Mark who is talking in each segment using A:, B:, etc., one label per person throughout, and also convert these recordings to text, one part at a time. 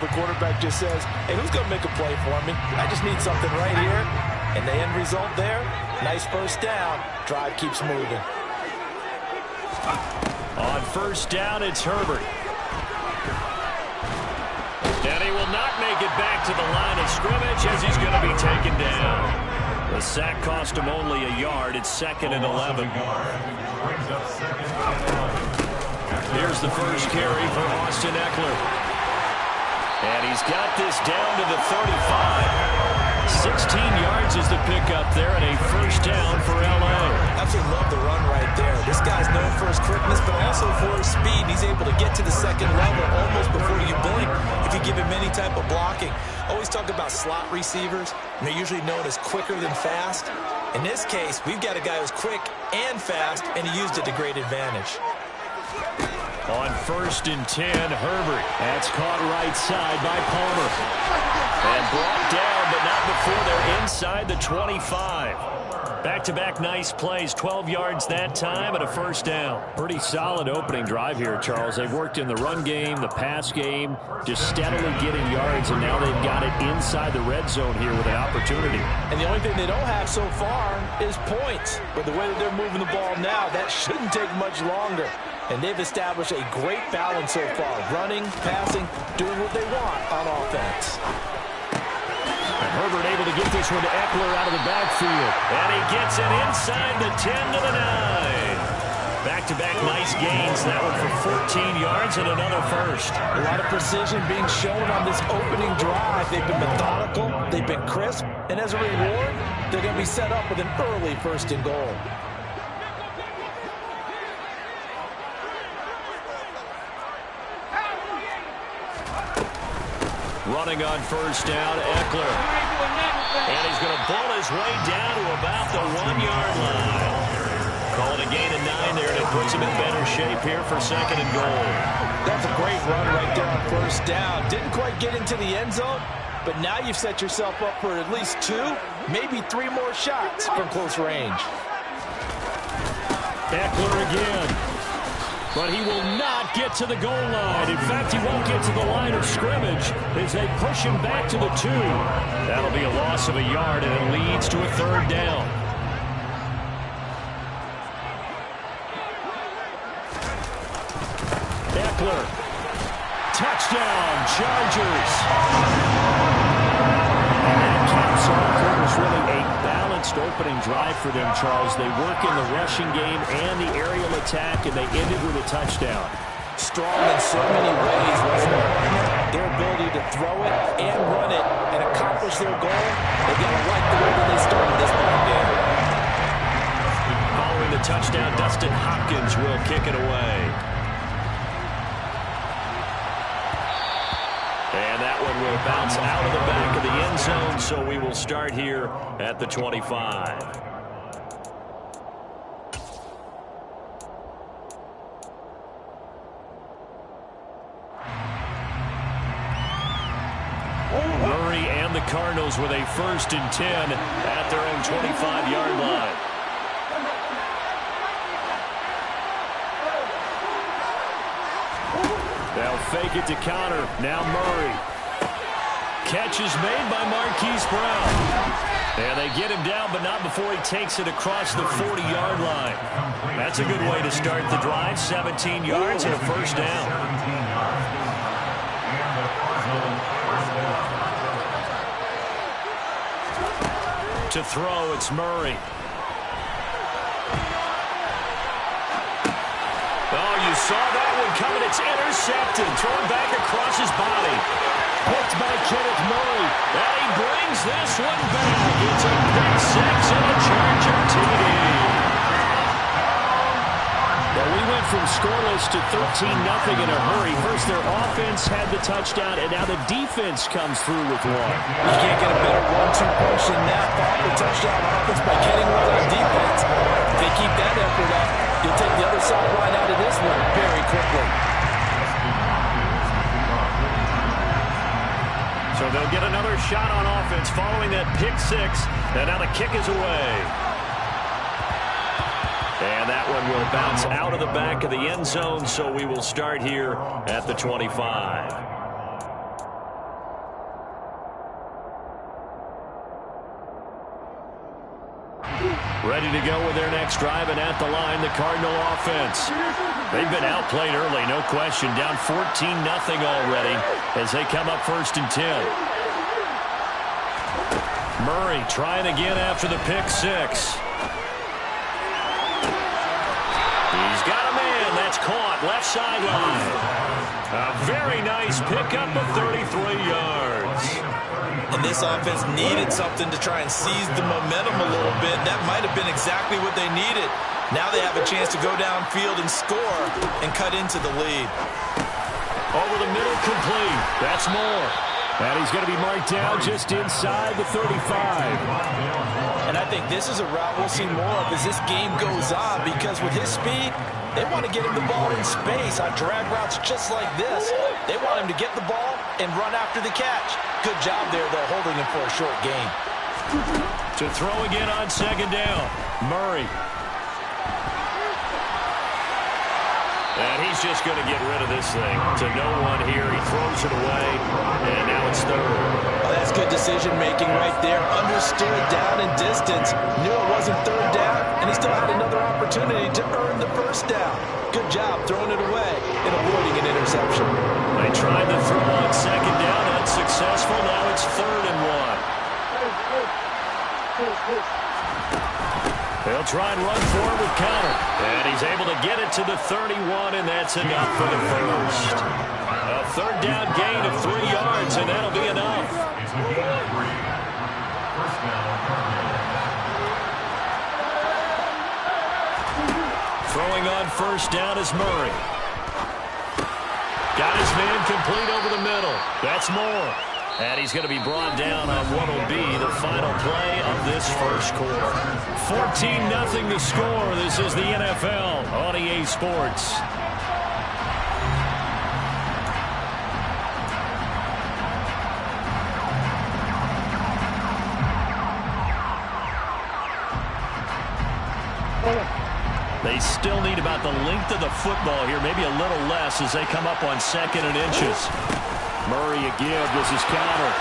A: The quarterback just says, hey, who's going to make a play for me? I just need something right here. And the end result there, nice first down. Drive keeps moving.
B: On first down, it's Herbert. And he will not make it back to the line of scrimmage as he's going to be taken down. The sack cost him only a yard. It's 2nd and 11. Here's the first carry for Austin Ekeler. And he's got this down to the 35. 16 yards is the pickup there, and a first down for L.A.
A: Absolutely love the run right there. This guy's known for his quickness, but also for his speed. He's able to get to the second level almost before you blink if you give him any type of blocking. Always talk about slot receivers, and they're usually known as quicker than fast. In this case, we've got a guy who's quick and fast, and he used it to great advantage.
B: On 1st and 10, Herbert. That's caught right side by Palmer. And brought down, but not before they're inside the 25. Back-to-back nice plays, 12 yards that time and a first down. Pretty solid opening drive here, Charles. They've worked in the run game, the pass game, just steadily getting yards, and now they've got it inside the red zone here with an opportunity.
A: And the only thing they don't have so far is points. But the way that they're moving the ball now, that shouldn't take much longer. And they've established a great balance so far. Running, passing, doing what they want on offense.
B: And Herbert able to get this one to Ekeler out of the backfield. And he gets it inside the 10 to the 9. Back-to-back nice gains. That one for 14 yards and another first.
A: A lot of precision being shown on this opening drive. They've been methodical. They've been crisp. And as a reward, they're going to be set up with an early 1st and goal.
B: Running on first down, Ekeler. And he's going to pull his way down to about the 1-yard line. Call it a gain of 9 there, and it puts him in better shape here for 2nd and goal.
A: That's a great run right there on first down. Didn't quite get into the end zone, but now you've set yourself up for at least 2, maybe 3 more shots from close range.
B: Ekeler again. But he will not get to the goal line. In fact, he won't get to the line of scrimmage as they push him back to the 2. That'll be a loss of a yard, and it leads to a 3rd down. Ekeler. Touchdown, Chargers. And that caps off what was really a balanced opening drive for them, Charles. They work in the rushing game and the aerial attack, and they ended with a touchdown.
A: Strong in so many ways, wasn't it? Their ability to throw it and run it and accomplish their goal, they got to like the way that they started this ball game.
B: Following the touchdown, Dustin Hopkins will kick it away. And that one will bounce out of the back of the end zone, so we will start here at the 25. Murray and the Cardinals with a 1st and 10 at their own 25-yard line. They'll fake it to counter. Now Murray. Catch is made by Marquise Brown. And they get him down, but not before he takes it across the 40-yard line. That's a good way to start the drive. 17 yards and a first down. To throw, it's Murray. Oh, you saw that one coming. It's intercepted. Thrown back across his body. Picked by Kenneth Murray. And he brings this one back. It's a pick 6 and a Charger TD. Well, we went from scoreless to 13-0 in a hurry. First, their offense had the touchdown, and now the defense comes through with one.
A: You can't get a better 1-2 punch than that. Follow the touchdown offense by getting one on defense. If they keep that effort up, you'll take the other sideline out of this one very quickly.
B: So they'll get another shot on offense following that pick 6, and now the kick is away. And that one will bounce out of the back of the end zone, so we will start here at the 25. Ready to go with their next drive, and at the line, the Cardinal offense. They've been outplayed early, no question. Down 14-0 already as they come up 1st and 10. Murray trying again after the pick six. He's got a man. That's caught. Left sideline. A very nice pickup of 33 yards.
A: And this offense needed something to try and seize the momentum a little bit. That might have been exactly what they needed. Now they have a chance to go downfield and score and cut into the lead.
B: Over the middle, complete. That's Moore. And he's going to be marked down just inside the 35.
A: And I think this is a route we'll see more of as this game goes on, because with his speed, they want to get him the ball in space on drag routes just like this. They want him to get the ball and run after the catch. Good job there, though, holding him for a short gain.
B: To throw again on 2nd down, Murray. And he's just going to get rid of this thing to no one here. He throws it away, and now it's 3rd.
A: Oh, that's good decision-making right there. Understood down and distance. Knew it wasn't 3rd down, and he still had another opportunity to earn the 1st down. Good job throwing it away and avoiding an interception.
B: They tried to throw on 2nd down, unsuccessful. Now it's 3rd and 1. They'll try and run forward with Conner. And he's able to get it to the 31, and that's enough for the first. A 3rd down gain of 3 yards, and that'll be enough. Throwing on 1st down is Murray. Got his man complete over the middle. That's Moore. And he's going to be brought down on what will be the final play of this first quarter. 14-0 the score. This is the NFL on EA Sports. They still need about the length of the football here, maybe a little less as they come up on 2nd and inches. Murray again. This is Conner.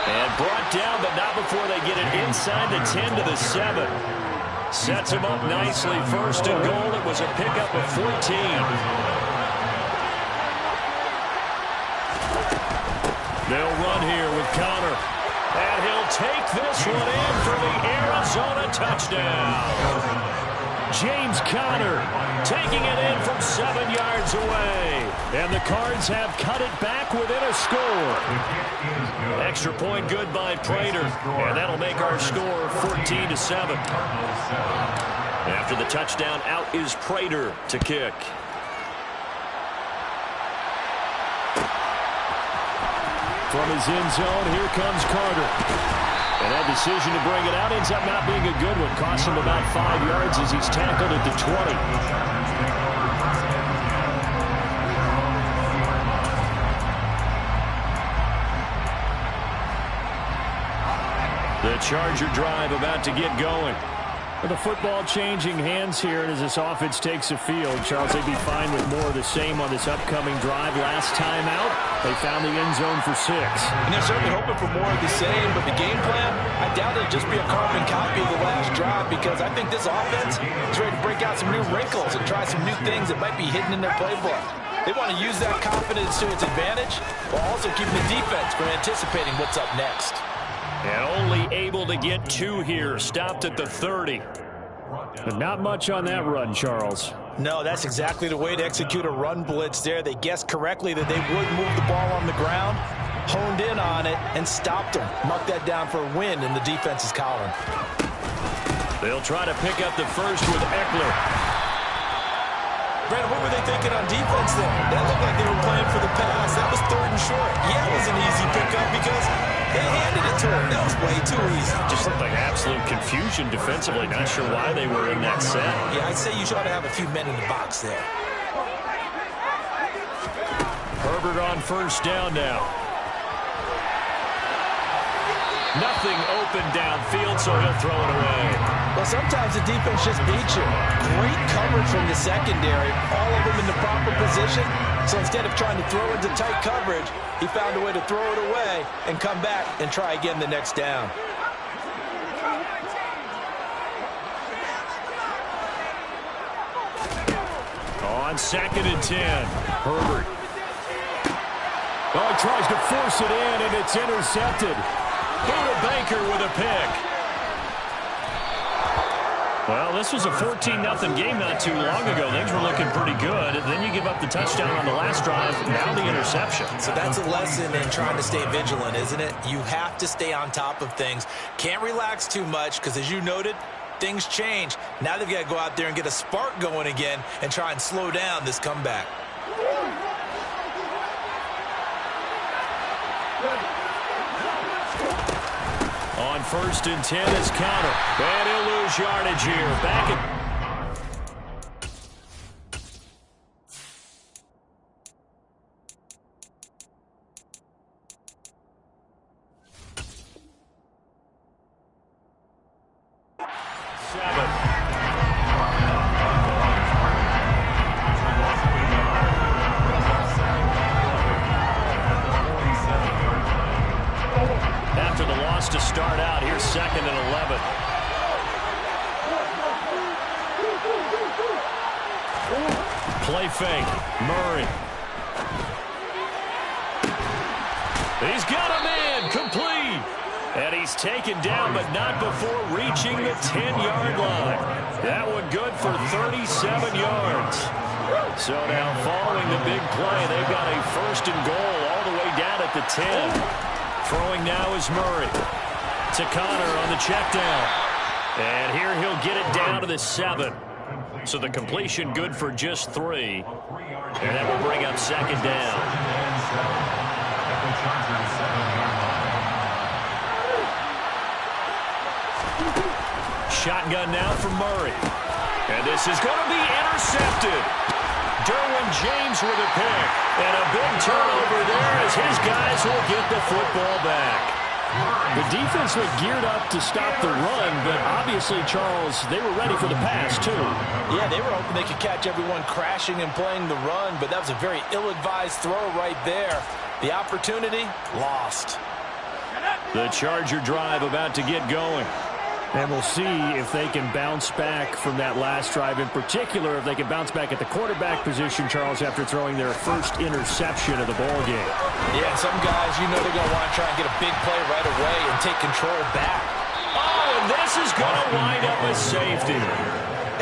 B: And brought down, but not before they get it inside the 10 to the 7. Sets him up nicely. 1st and goal. It was a pickup of 14. They'll run here with Conner. And he'll take this one in for the Arizona touchdown. James Conner taking it in from 7 yards away. And the Cards have cut it back within a score. Extra point good by Prater. And that'll make our score 14-7. After the touchdown, out is Prater to kick. From his end zone, here comes Carter. And that decision to bring it out ends up not being a good one. Costs him about 5 yards as he's tackled at the 20. The Charger drive about to get going. With the football changing hands here as this offense takes the field, Charles, they'd be fine with more of the same on this upcoming drive. Last time out, they found the end zone for 6.
A: And they're certainly hoping for more of the same, but the game plan, I doubt it'll just be a carbon copy of the last drive, because I think this offense is ready to break out some new wrinkles and try some new things that might be hidden in their playbook. They want to use that confidence to its advantage while also keeping the defense from anticipating what's up next.
B: And only able to get 2 here. Stopped at the 30. But not much on that run, Charles.
A: No, that's exactly the way to execute a run blitz there. They guessed correctly that they would move the ball on the ground, honed in on it, and stopped them. Marked that down for a win in the defense's column.
B: They'll try to pick up the first with Eckler.
A: Brandon, what were they thinking on defense there? That looked like they were playing for the pass. That was 3rd and short. Yeah, it was an easy pickup because they handed it to him. That was way too easy.
B: Just looked like absolute confusion defensively. Not sure why they were in that set.
A: Yeah, I'd say you should have a few men in the box there.
B: Herbert on 1st down now. Nothing open downfield, so he'll throw it away.
A: Well, sometimes the defense just beats you. Great coverage from the secondary. All of them in the proper position. So instead of trying to throw into tight coverage, he found a way to throw it away and come back and try again the next down.
B: On 2nd and 10, Herbert. Oh, he tries to force it in, and it's intercepted. Buda Baker with a pick. Well, this was a 14-0 game not too long ago. Things were looking pretty good. Then you give up the touchdown on the last drive, now the interception.
A: So that's a lesson in trying to stay vigilant, isn't it? You have to stay on top of things. Can't relax too much because, as you noted, things change. Now they've got to go out there and get a spark going again and try and slow down this comeback.
B: On 1st and 10 is Conner. And he'll lose yardage here. Back at... After the loss to start out, here's 2nd and 11. Play fake. Murray. He's got a man. Complete. And he's taken down, but not before reaching the 10-yard line. That one good for 37 yards. So now following the big play, they've got a 1st and goal all the way down at the 10. Throwing now is Murray. To Conner on the check down. And here he'll get it down to the 7. So the completion good for just 3. And that will bring up 2nd down. Shotgun now for Murray. And this is going to be intercepted. Derwin James with a pick. And a big turnover there as his guys will get the football back. The defense looked geared up to stop the run, but obviously, Charles, they were ready for the pass, too.
A: Yeah, they were hoping they could catch everyone crashing and playing the run, but that was a very ill-advised throw right there. The opportunity, lost.
B: The Charger drive about to get going. And we'll see if they can bounce back from that last drive. In particular, if they can bounce back at the quarterback position, Charles, after throwing their first interception of the ball game.
A: Yeah, and some guys, you know they're going to want to try and get a big play right away and take control back.
B: Oh, and this is going to wind up with safety.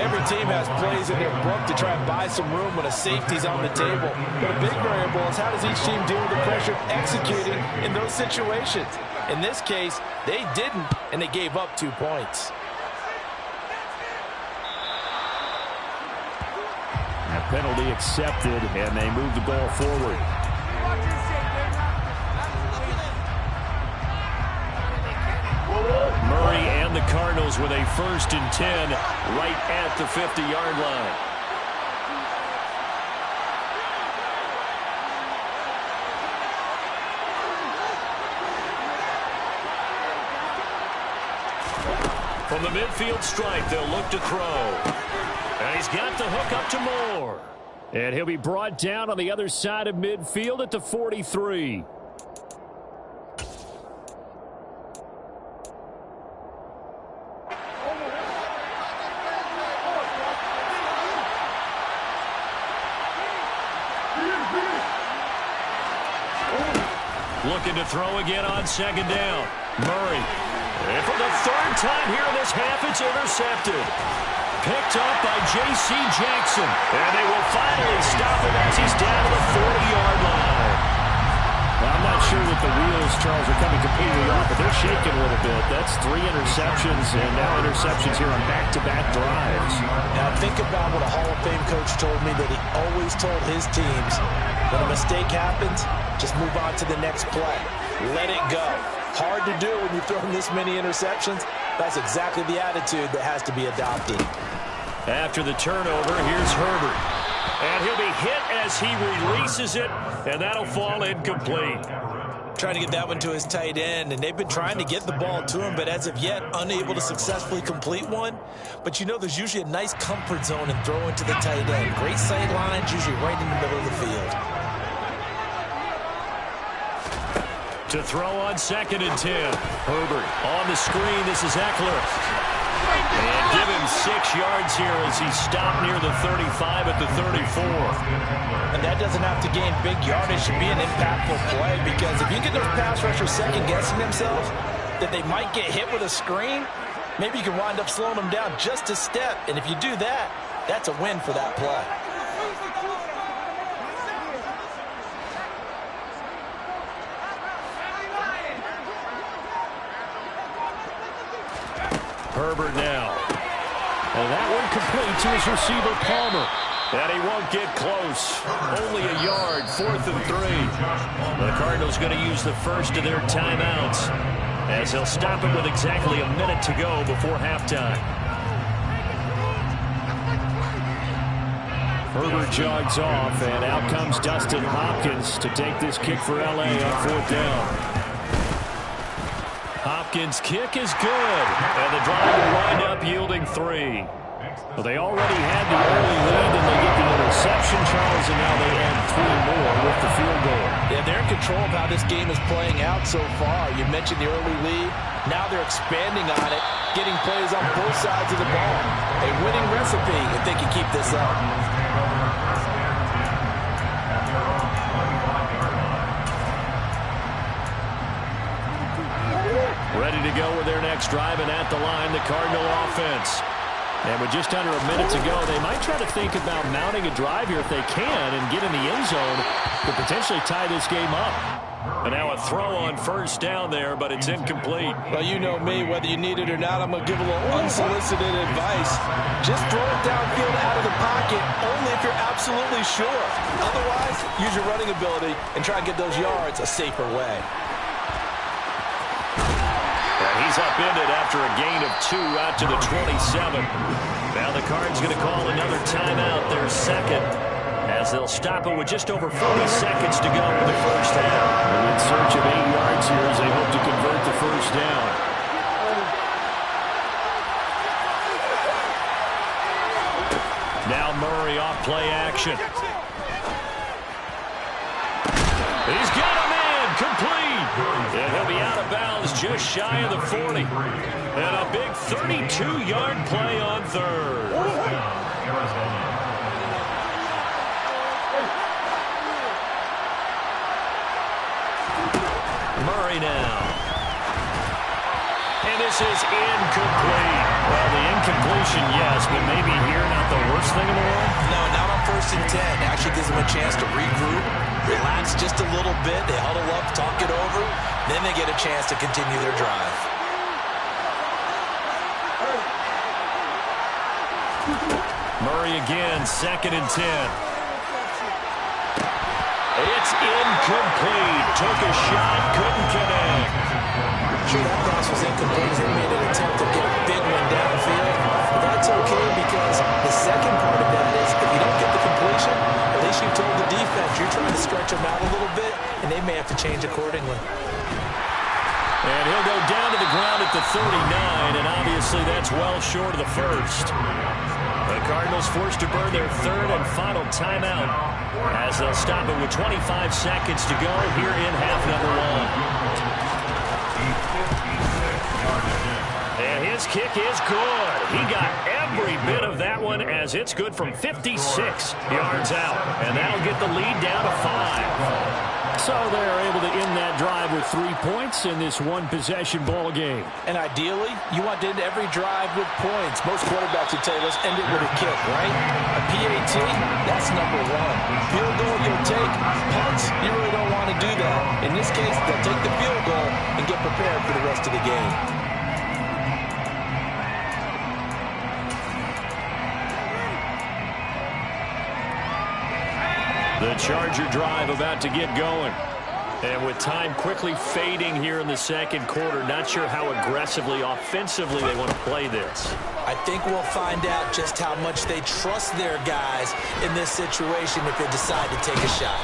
A: Every team has plays in their book to try and buy some room when a safety's on the table. But a big variable is how does each team deal with the pressure of executing in those situations. In this case, they didn't, and they gave up 2 points.
B: A penalty accepted, and they move the ball forward. Murray and the Cardinals with a 1st and 10 right at the 50-yard line. From the midfield strike, they'll look to throw. And he's got the hook up to Moore. And he'll be brought down on the other side of midfield at the 43. Looking to throw again on 2nd down. Murray. And for the 3rd time here in this half, it's intercepted. Picked up by J.C. Jackson. And they will finally stop him as he's down to the 40-yard line. Well, I'm not sure that the wheels, Charles, are coming completely off, but they're shaking a little bit. That's 3 interceptions, and now interceptions here on back-to-back drives.
A: Now think about what a Hall of Fame coach told me that he always told his teams, when a mistake happens, just move on to the next play. Let it go. Hard to do when you've thrown this many interceptions. That's exactly the attitude that has to be adopted.
B: After the turnover, here's Herbert. And he'll be hit as he releases it, and that'll fall incomplete.
A: Trying to get that one to his tight end, and they've been trying to get the ball to him, but as of yet, unable to successfully complete one. But you know there's usually a nice comfort zone in throwing to the tight end. Great sight lines, usually right in the middle of the field.
B: To throw on 2nd and 10. Herbert on the screen. This is Eckler. And give him 6 yards here as he stopped near the 35 at the 34.
A: And that doesn't have to gain big yardage to be an impactful play, because if you get those pass rushers second-guessing themselves that they might get hit with a screen, maybe you can wind up slowing them down just a step. And if you do that, that's a win for that play.
B: Herbert now. And that one complete to his receiver, Palmer. And he won't get close. Only a yard, 4th and 3. The Cardinals going to use the first of their timeouts, as they'll stop it with exactly a minute to go before halftime. Herbert jogs off, and out comes Dustin Hopkins to take this kick for L.A. on 4th down. Hopkins' kick is good, and the drive will wind up yielding 3. Well, they already had the early lead, and they get the interception, Charles, and now they add 3 more with the field goal.
A: Yeah, they're in control of how this game is playing out so far. You mentioned the early lead. Now they're expanding on it, getting plays on both sides of the ball. A winning recipe if they can keep this up.
B: Ready to go with their next drive, and at the line, the Cardinal offense. And with just under a minute to go, they might try to think about mounting a drive here if they can and get in the end zone to potentially tie this game up. And now a throw on 1st down there, but it's incomplete.
A: Well, you know me, whether you need it or not, I'm going to give a little unsolicited advice. Just throw it downfield out of the pocket, only if you're absolutely sure. Otherwise, use your running ability and try and get those yards a safer way.
B: He's upended after a gain of 2 out to the 27. Now the Cards going to call another timeout, their second, as they'll stop it with just over 40 seconds to go in the first half. And in search of 8 yards here as they hope to convert the first down. Now Murray off play action. He's got a man, complete. And he'll be out of bounds just shy of the 40. And a big 32-yard play on 3rd. Murray now. And this is incomplete. Well, the incompletion, yes, but maybe here not the worst thing in the world?
A: No, not on 1st and 10. Actually gives them a chance to regroup, relax just a little bit. They huddle up, talk it over. Then they get a chance to continue their drive.
B: Murray again, 2nd and 10. It's incomplete. Took a shot, couldn't connect.
A: Sure, that pass was incomplete. They made an attempt to get a big one downfield. But that's okay, because the second part of that is if you don't get the completion, at least you've told the defense you're trying to stretch them out a little bit, and they may have to change accordingly.
B: And he'll go down to the ground at the 39, and obviously that's well short of the first. The Cardinals forced to burn their 3rd and final timeout as they'll stop it with 25 seconds to go here in half number 1. And his kick is good. He got every bit of that one, as it's good from 56 yards out. And that'll get the lead down to 5. So they're able to end that drive with 3 points in this one-possession ball game.
A: And ideally, you want to end every drive with points. Most quarterbacks would tell you, let's end it with a kick, right? A PAT, that's number 1. Field goal, you'll take. Punts, you really don't want to do that. In this case, they'll take the field goal and get prepared for the rest of the game.
B: The Charger drive about to get going. And with time quickly fading here in the second quarter, not sure how aggressively, offensively they want to play this.
A: I think we'll find out just how much they trust their guys in this situation if they decide to take a shot.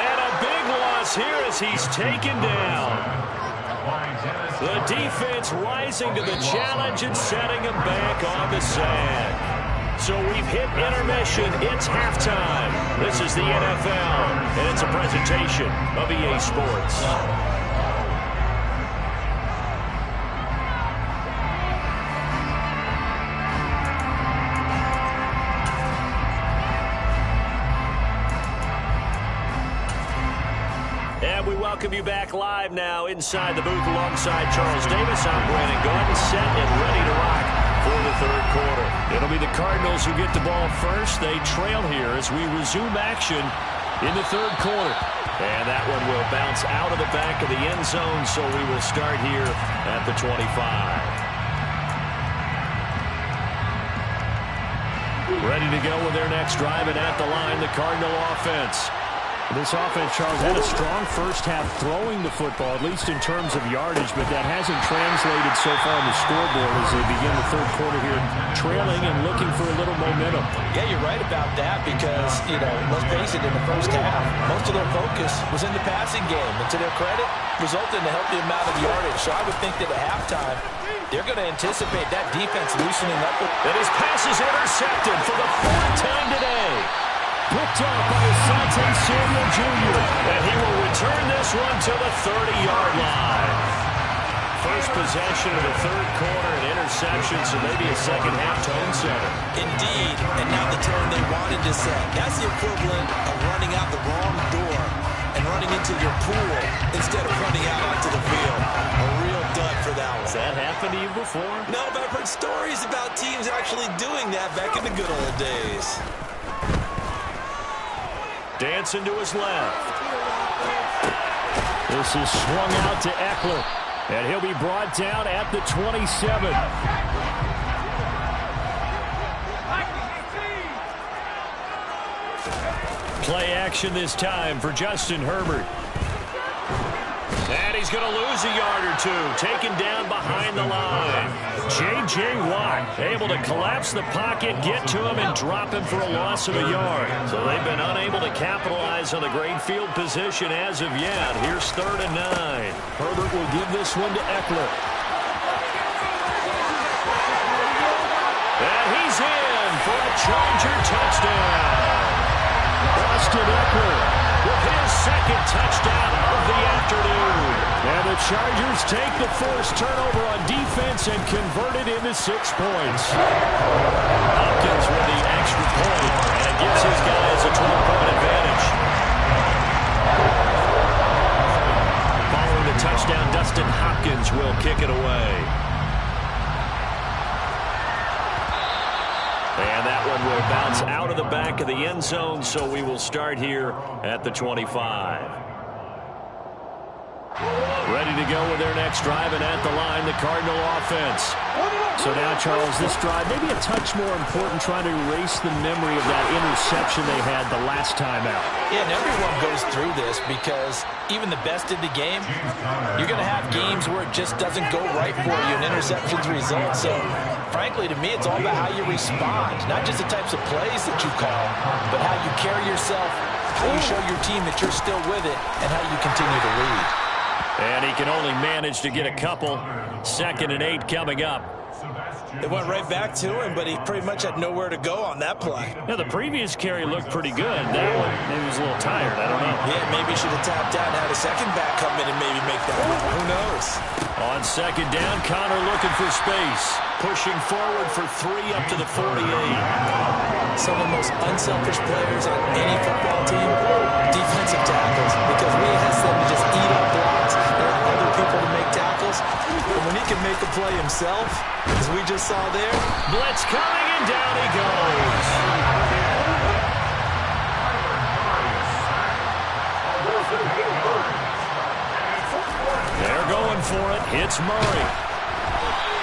B: And a big loss here as he's taken down. The defense rising to the challenge and setting him back on the sand. So we've hit intermission. It's halftime. This is the NFL, and it's a presentation of EA Sports. welcome you back live now inside the booth alongside Charles Davis. I'm Brandon Gaudin, set and ready to rock for the third quarter. It'll be the Cardinals who get the ball first. They trail here as we resume action in the third quarter. And that one will bounce out of the back of the end zone, so we will start here at the 25. Ready to go with their next drive, and at the line, the Cardinal offense.
C: This offense, Charles, had a strong first half throwing the football, at least in terms of yardage, but that hasn't translated so far on the scoreboard as they begin the third quarter here, trailing and looking for a little momentum.
A: Yeah, you're right about that because, let's face it, in the first half, most of their focus was in the passing game. And to their credit, resulted in a healthy amount of yardage. So I would think that at halftime, they're going to anticipate that defense loosening up.
B: And his pass is intercepted for the fourth time today.
C: Picked up by Asante Samuel Jr.
B: And he will return this one to the 30-yard line. First possession of the third quarter, an interception, so maybe a second-half tone setter.
A: Indeed, and now the tone they wanted to set. That's the equivalent of running out the wrong door and running into your pool instead of running out onto the field. A real dud for that one.
B: Has that happened to you before?
A: No, but I've heard stories about teams actually doing that back in the good old days.
B: Dancing to his left.
C: This is swung out to Eckler, and he'll be brought down at the 27.
B: Play action this time for Justin Herbert. And he's going to lose a yard or two, taken down behind the line. J.J. Watt able to collapse the pocket, get to him, and drop him for a loss of a yard. So they've been unable to capitalize on a great field position as of yet. Here's 3rd and 9.
C: Herbert will give this one to Eckler.
B: And he's in for a Charger touchdown.
C: Austin Eckler
B: with his second touchdown of the afternoon.
C: And the Chargers take the first turnover on defense and convert it into 6 points.
B: Hopkins with the extra point, and it gives his guys a 12-point advantage. Following the touchdown, Dustin Hopkins will kick it away. And that one will bounce out of the back of the end zone, so we will start here at the 25. Ready to go with their next drive, and at the line, the Cardinal offense.
C: So now, Charles, this drive maybe a touch more important, trying to erase the memory of that interception they had the last time out.
A: Yeah, and everyone goes through this because even the best in the game, you're going to have games where it just doesn't go right for you and interceptions result. So, frankly, to me, it's all about how you respond, not just the types of plays that you call, but how you carry yourself, how you show your team that you're still with it, and how you continue to lead.
B: And he can only manage to get a couple. 2nd and 8 coming up.
A: It went right back to him, but he pretty much had nowhere to go on that play.
B: Yeah, the previous carry looked pretty good. That one, maybe he was a little tired. I don't know.
A: Yeah, maybe he should have tapped out and had a second back come in and maybe make that one. Who knows?
B: On 2nd down, Connor looking for space. Pushing forward for 3 up to the 48.
A: Some of the most unselfish players on any football team, defensive tackles, because we ask them to just eat up blocks and allow other people to make tackles. But when he can make a play himself, as we just saw there.
B: Blitz coming, and down he goes. They're going for it. Hits Murray.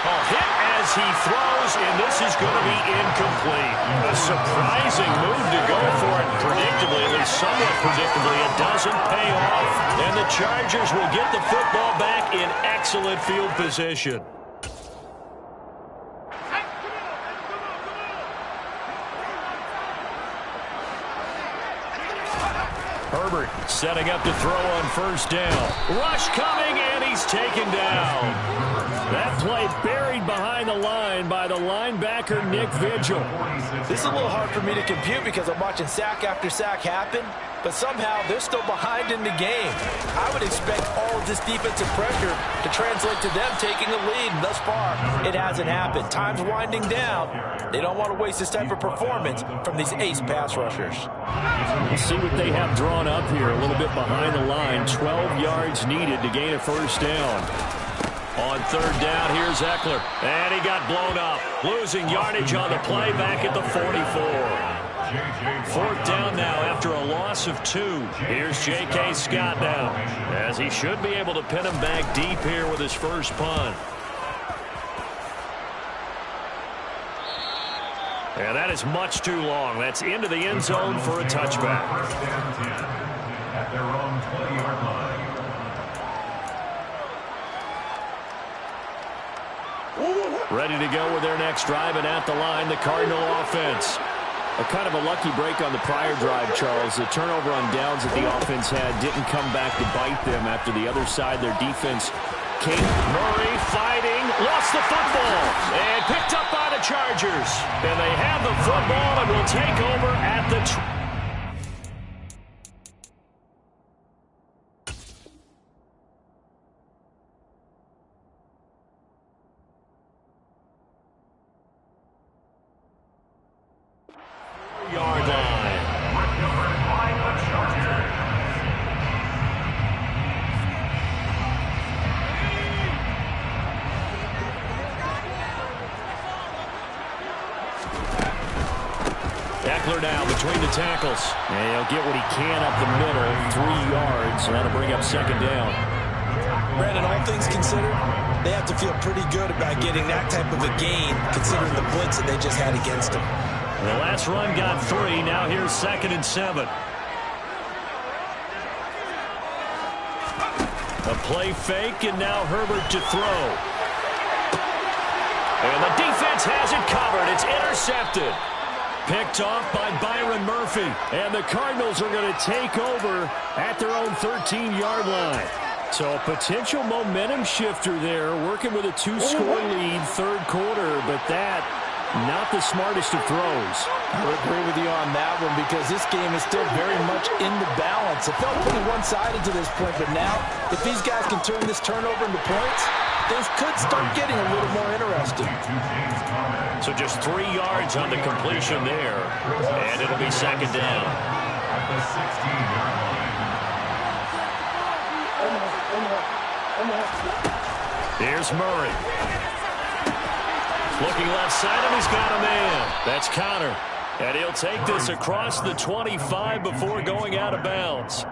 B: A hit as he throws, and this is going to be incomplete. A surprising move to go for it predictably, at least somewhat predictably. It doesn't pay off, and the Chargers will get the football back in excellent field position. Herbert setting up to throw on 1st down. Rush coming, and he's taken down. That
C: play buried behind the line by the linebacker, Nick Vigil.
A: This is a little hard for me to compute because I'm watching sack after sack happen, but somehow they're still behind in the game. I would expect all of this defensive pressure to translate to them taking a lead. Thus far, it hasn't happened. Time's winding down. They don't want to waste this type of performance from these ace pass rushers.
C: We'll see what they have drawn up here. A little bit behind the line. 12 yards needed to gain a first down.
B: On third down, here's Eckler. And he got blown up. Losing yardage on the play back at the 44. Fourth down now after a loss of 2. Here's J.K. Scott now, as he should be able to pin him back deep here with his first punt. And that is much too long. That's into the end zone for a touchback.
D: At their own 20-yard line.
B: Ready to go with their next drive, and at the line, the Cardinal offense.
C: A kind of a lucky break on the prior drive, Charles. The turnover on downs that the offense had didn't come back to bite them after the other side. Their defense came.
B: Murray fighting, lost the football, and picked up by the Chargers. And they have the football and will take over at the yard line. Eckler now between the tackles.
C: And he'll get what he can up the middle, 3 yards, and that'll bring up second down.
A: Brandon, all things considered, they have to feel pretty good about getting that type of a gain, considering the blitz that they just had against them.
B: The last run got 3. Now here's 2nd and 7. A play fake, and now Herbert to throw. And the defense has it covered. It's intercepted. Picked off by Byron Murphy. And the Cardinals are going to take over at their own 13-yard line.
C: So a potential momentum shifter there, working with a 2-score lead, third quarter, but that not the smartest of throws.
A: I would agree with you on that one because this game is still very much in the balance. It felt pretty one-sided to this point, but now if these guys can turn this turnover into points, things could start getting a little more interesting.
B: So just 3 yards on the completion there, and it'll be second down.
D: At the 16-yard line.
B: Here's Murray. Looking left side, and he's got a man. That's Connor. And he'll take this across the 25 before going out of bounds.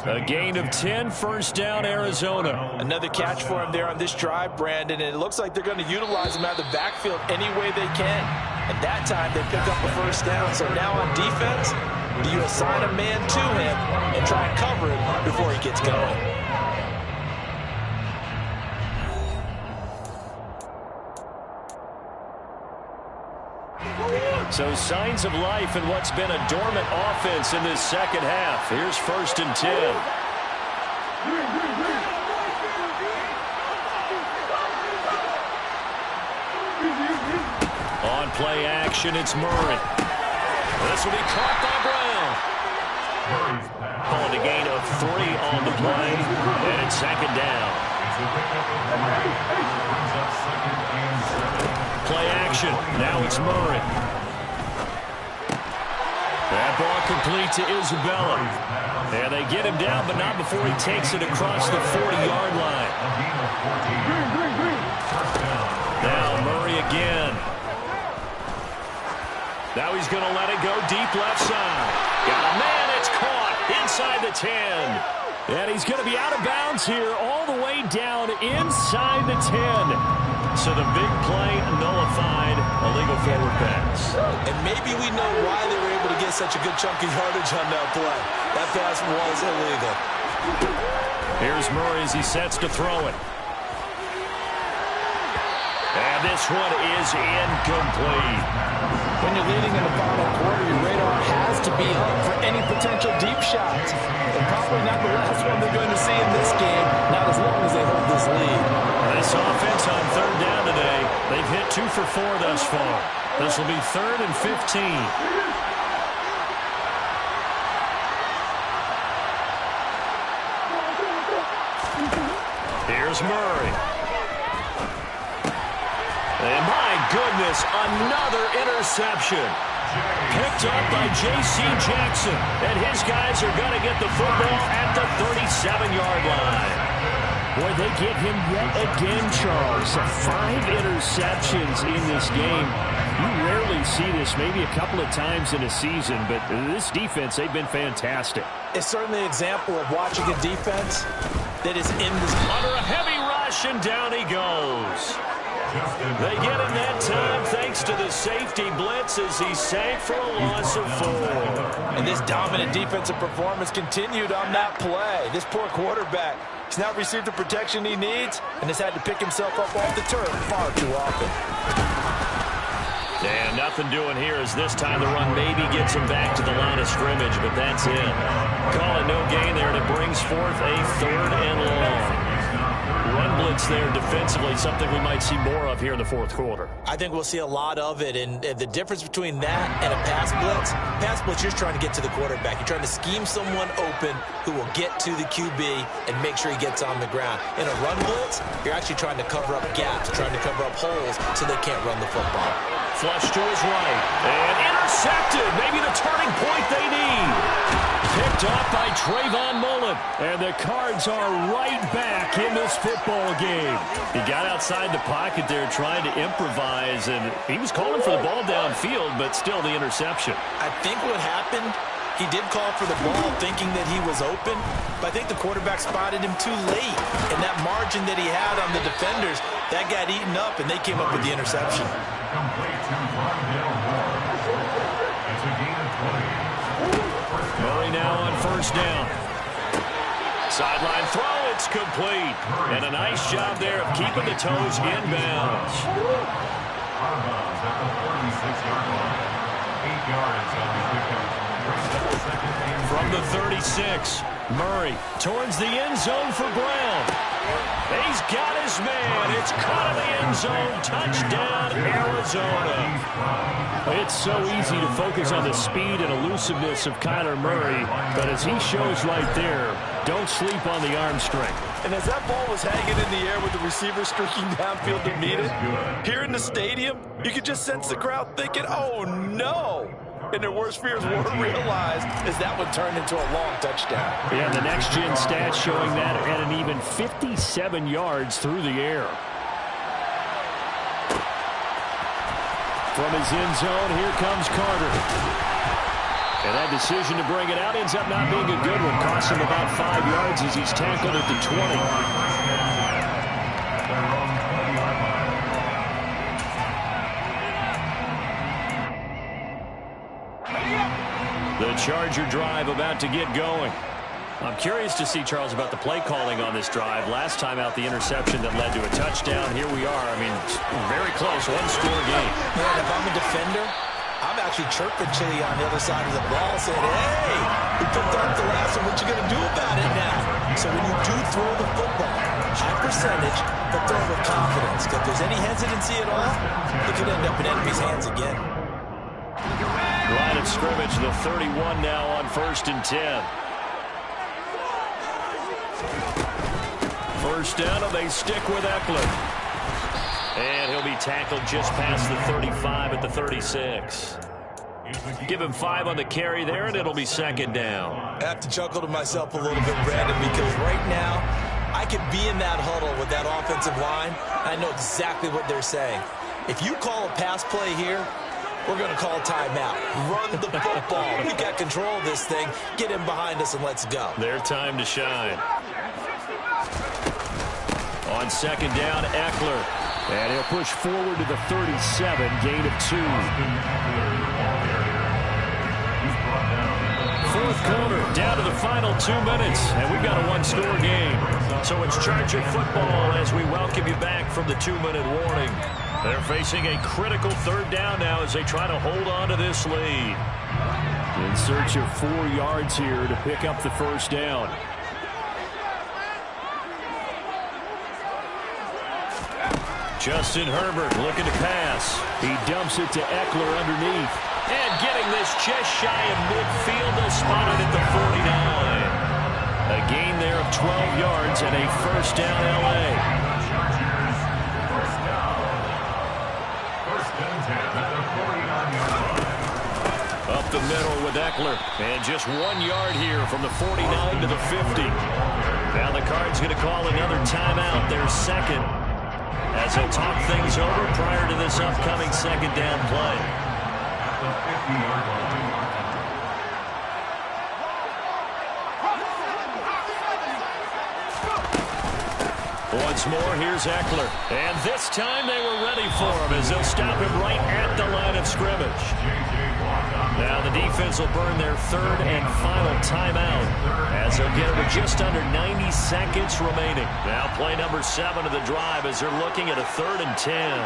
B: A gain of 10, first down, Arizona.
A: Another catch for him there on this drive, Brandon, and it looks like they're going to utilize him out of the backfield any way they can. And that time, they pick up a first down. So now on defense, do you assign a man to him and try and cover it before he gets going?
B: So signs of life in what's been a dormant offense in this second half. Here's 1st and 10. On play action, it's Murray. This will be caught by Brown. Called a gain of 3 on the play, and it's second down. Play action. Now it's Murray. That ball complete to Isabella. And they get him down, but not before he takes it across the 40-yard line. Now Murray again. Now he's going to let it go deep left side. Got a man. It's caught inside the 10.
C: And he's going to be out of bounds here all the way down inside the 10.
B: So the big play nullified, a legal forward pass.
A: And maybe we know why they were able to get such a good chunk of yardage on that play. That pass was illegal.
B: Here's Murray as he sets to throw it. And this one is incomplete.
A: When you're leading in the final quarter, your radar has to be up for any potential deep shots. And probably not the last one they're going to see in this game, not as long as they hold this lead.
B: This offense on third down
C: 2 for 4 thus far. This will be 3rd and 15. Here's Murray. And my goodness, another interception. Picked up by J.C. Jackson. And his guys are going to get the football at the 37-yard line. Boy, they get him yet again, Charles. 5 interceptions in this game. You rarely see this, maybe a couple of times in a season, but this defense, they've been fantastic.
A: It's certainly an example of watching a defense that is in this.
C: Under a heavy rush, and down he goes. They get him that time thanks to the safety blitz as he sank for a loss of 4.
A: And this dominant defensive performance continued on that play. This poor quarterback, he's not received the protection he needs and has had to pick himself up off the turf far too often.
C: And nothing doing here as this time the run maybe gets him back to the line of scrimmage, but that's it. Call it no gain there, and it brings forth a 3rd and long. Run blitz there defensively, something we might see more of here in the 4th quarter.
A: I think we'll see a lot of it, and the difference between that and a pass blitz, you're trying to get to the quarterback. You're trying to scheme someone open who will get to the QB and make sure he gets on the ground. In a run blitz, you're actually trying to cover up gaps, trying to cover up holes so they can't run the football.
C: Flush to his right, and intercepted, maybe the turning point they need. Picked off by Trayvon Mullen, and the Cards are right back in this football game. He got outside the pocket there trying to improvise, and he was calling for the ball downfield, but still the interception.
A: I think what happened, he did call for the ball thinking that he was open, but I think the quarterback spotted him too late, and that margin that he had on the defenders, that got eaten up, and they came up with the interception.
D: Complete to Rondale Moore. It's a gain of 20.
C: Murray now on 1st down. Sideline throw, it's complete. And a nice job there of keeping the toes inbounds.
D: Out of bounds at the 46-yard line. 8 yards on the pickup.
C: From the 36, Murray towards the end zone for Brown. He's got his man. It's caught in the end zone. Touchdown, Arizona. It's so easy to focus on the speed and elusiveness of Kyler Murray, but as he shows right there, don't sleep on the arm strength.
A: And as that ball was hanging in the air with the receiver streaking downfield to meet it, here in the stadium, you could just sense the crowd thinking, oh, no. And their worst fears weren't realized as that one turned into a long touchdown.
C: Yeah, the next-gen stats showing that at an even 57 yards through the air. From his end zone, here comes Carter. And that decision to bring it out ends up not being a good one. Costs him about 5 yards as he's tackled at the 20. The Charger drive about to get going. I'm curious to see, Charles, about the play calling on this drive. Last time out, the interception that led to a touchdown. Here we are. I mean, very close, one-score game.
A: Man, if I'm a defender, I'm actually chirping Chili on the other side of the ball, saying, hey, we picked up the last one. What you going to do about it now? So when you do throw the football, high percentage, but throw it with confidence. If there's any hesitancy at all, it could end up in enemy's hands again.
C: Line of scrimmage, the 31 now on 1st and 10. First down, and they stick with Eckler. And he'll be tackled just past the 35 at the 36. Give him 5 on the carry there, and it'll be 2nd down.
A: I have to chuckle to myself a little bit, Brandon, because right now I could be in that huddle with that offensive line. I know exactly what they're saying. If you call a pass play here, we're going to call a timeout. Run the football. We got control of this thing. Get him behind us and let's go.
C: Their time to shine. On 2nd down, Eckler. And he'll push forward to the 37, gain of 2. 4th quarter, down to the final 2 minutes, and we've got a one-score game. So it's Charger football as we welcome you back from the 2-minute warning. They're facing a critical 3rd down now as they try to hold on to this lead. In search of 4 yards here to pick up the 1st down.
B: Justin Herbert looking to pass.
C: He dumps it to Eckler underneath.
B: And getting this just shy of midfield. They'll spot it at the 49. A gain there of 12 yards and a first down L.A. Up the middle with Eckler. And just 1 yard here from the 49 to the 50. Now the Cards going to call another timeout, their second, as they'll talk things over prior to this upcoming second down play. Once more, here's Eckler. And this time they were ready for him as they'll stop him right at the line of scrimmage. Now the defense will burn their third and final timeout as they'll get it with just under 90 seconds remaining. Now play number 7 of the drive as they're looking at a 3rd and 10.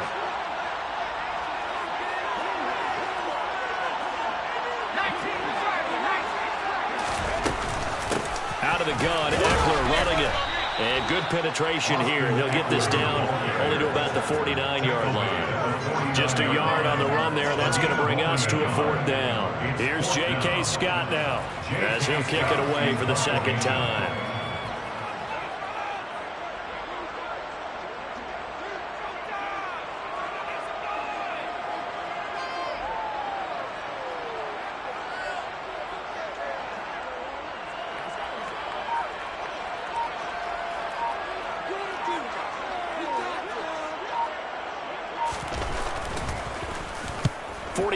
B: Out of the gun, Eckler running it. And good penetration here. He'll get this down only to about the 49-yard line. Just a yard on the run there. That's going to bring us to a 4th down. Here's J.K. Scott now as he'll kick it away for the second time.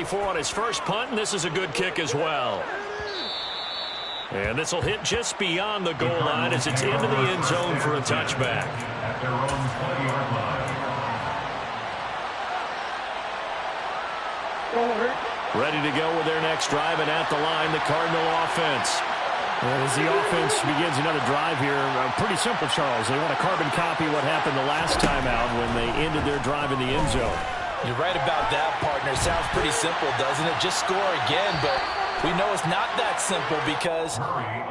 B: On his first punt, and this is a good kick as well. And this will hit just beyond the goal line as it's into the end zone for a touchback. Ready to go with their next drive, and at the line, the Cardinal offense.
C: And as the offense begins another drive here, pretty simple, Charles. They want to carbon copy what happened the last time out when they ended their drive in the end zone.
A: You're right about that, partner. Sounds pretty simple, doesn't it? Just score again, but we know it's not that simple because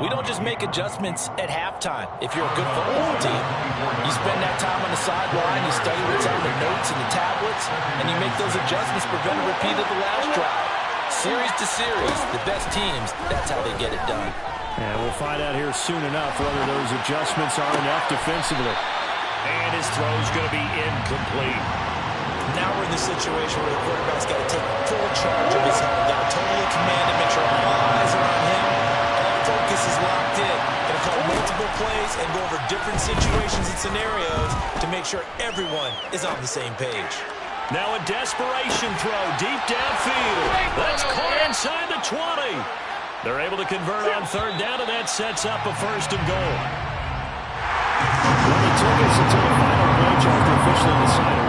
A: we don't just make adjustments at halftime. If you're a good football team, you spend that time on the sideline, you study what's on the notes and the tablets, and you make those adjustments, prevent a repeat of the last drive. Series to series, the best teams, that's how they get it done.
C: And we'll find out here soon enough whether those adjustments are enough defensively.
B: And his throw's going to be incomplete.
A: Now we're in the situation where the quarterback's got to take full charge of his helmet. Got to totally command it, make sure all eyes are on him. All focus is locked in. Going to call multiple plays and go over different situations and scenarios to make sure everyone is on the same page.
B: Now a desperation throw deep downfield. That's caught inside the 20. They're able to convert on 3rd down, and that sets up a 1st and goal.
C: Well, it took us until the final play, Charles, to officially decide